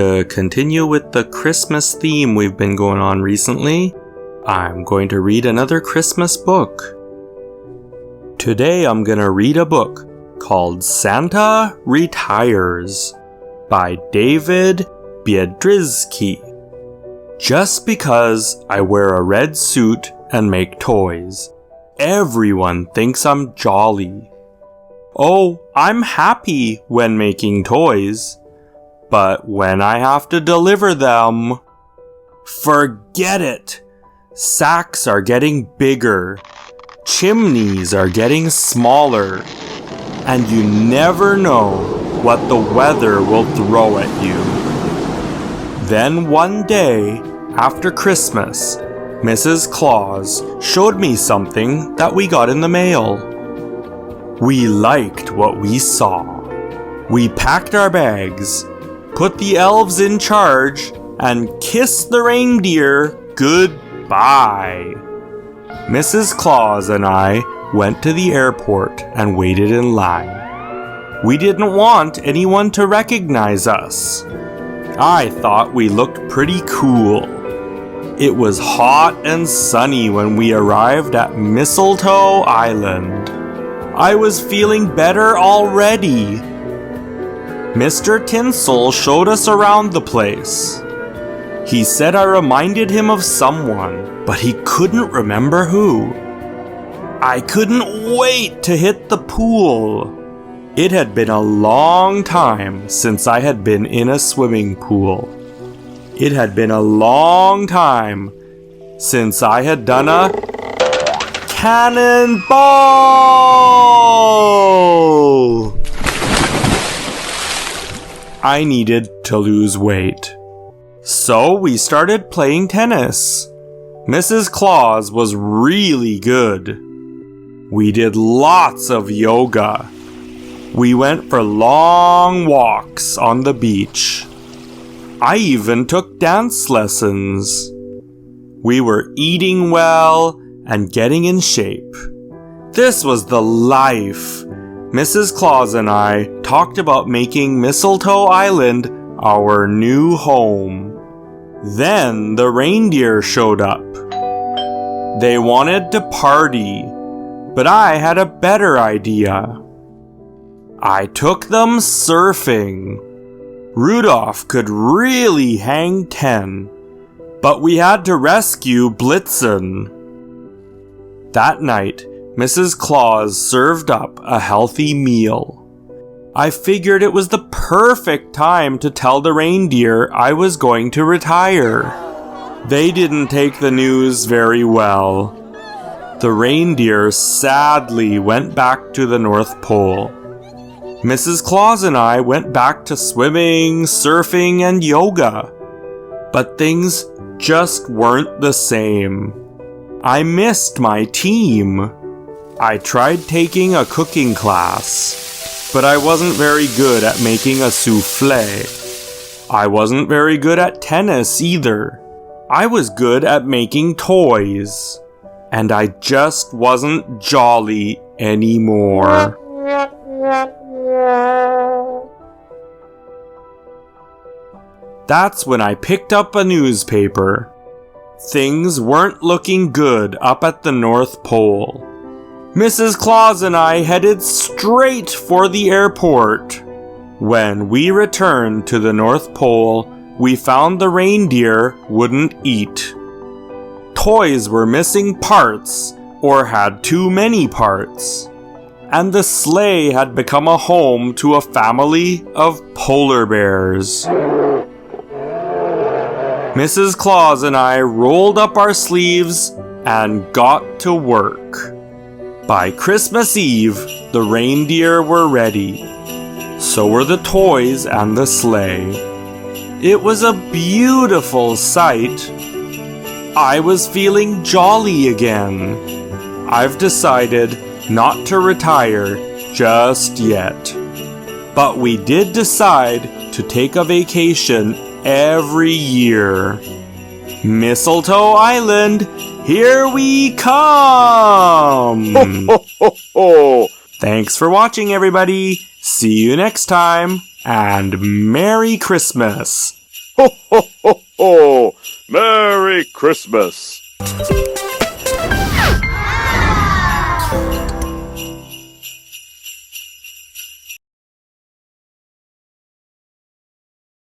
to continue with the Christmas theme we've been going on recently, I'm going to read another Christmas book. Today I'm going to read a book called Santa Retires by David Biedrzyki. Just because I wear a red suit and make toys, everyone thinks I'm jolly. Oh, I'm happy when making toys, but when I have to deliver them, forget it! Sacks are getting bigger, chimneys are getting smaller, and you never know what the weather will throw at you. Then one day, after Christmas, Mrs. Claus showed me something that we got in the mail. We liked what we saw. We packed our bags, put the elves in charge, and kissed the reindeer goodbye. Mrs. Claus and I went to the airport and waited in line. We didn't want anyone to recognize us. I thought we looked pretty cool. It was hot and sunny when we arrived at Mistletoe Island. I was feeling better already. Mr. Tinsel showed us around the place. He said I reminded him of someone, but he couldn't remember who. I couldn't wait to hit the pool. It had been a long time since I had been in a swimming pool. It had been a long time since I had done a cannonball! I needed to lose weight. So we started playing tennis. Mrs. Claus was really good. We did lots of yoga. We went for long walks on the beach. I even took dance lessons. We were eating well and getting in shape. This was the life. Mrs. Claus and I talked about making Mistletoe Island our new home. Then the reindeer showed up. They wanted to party, but I had a better idea. I took them surfing. Rudolph could really hang 10, but we had to rescue Blitzen. That night, Mrs. Claus served up a healthy meal. I figured it was the perfect time to tell the reindeer I was going to retire. They didn't take the news very well. The reindeer sadly went back to the North Pole. Mrs. Claus and I went back to swimming, surfing, and yoga. But things just weren't the same. I missed my team. I tried taking a cooking class, but I wasn't very good at making a souffle. I wasn't very good at tennis either. I was good at making toys, and I just wasn't jolly anymore. That's when I picked up a newspaper. Things weren't looking good up at the North Pole. Mrs. Claus and I headed straight for the airport. When we returned to the North Pole, we found the reindeer wouldn't eat. Toys were missing parts or had too many parts. And the sleigh had become a home to a family of polar bears. Mrs. Claus and I rolled up our sleeves and got to work. By Christmas Eve, the reindeer were ready. So were the toys and the sleigh. It was a beautiful sight. I was feeling jolly again. I've decided not to retire just yet. But we did decide to take a vacation every year. Mistletoe Island, here we come! Ho, ho, ho, ho. Thanks for watching, everybody. See you next time, and Merry Christmas! Ho, ho, ho, ho! Merry Christmas!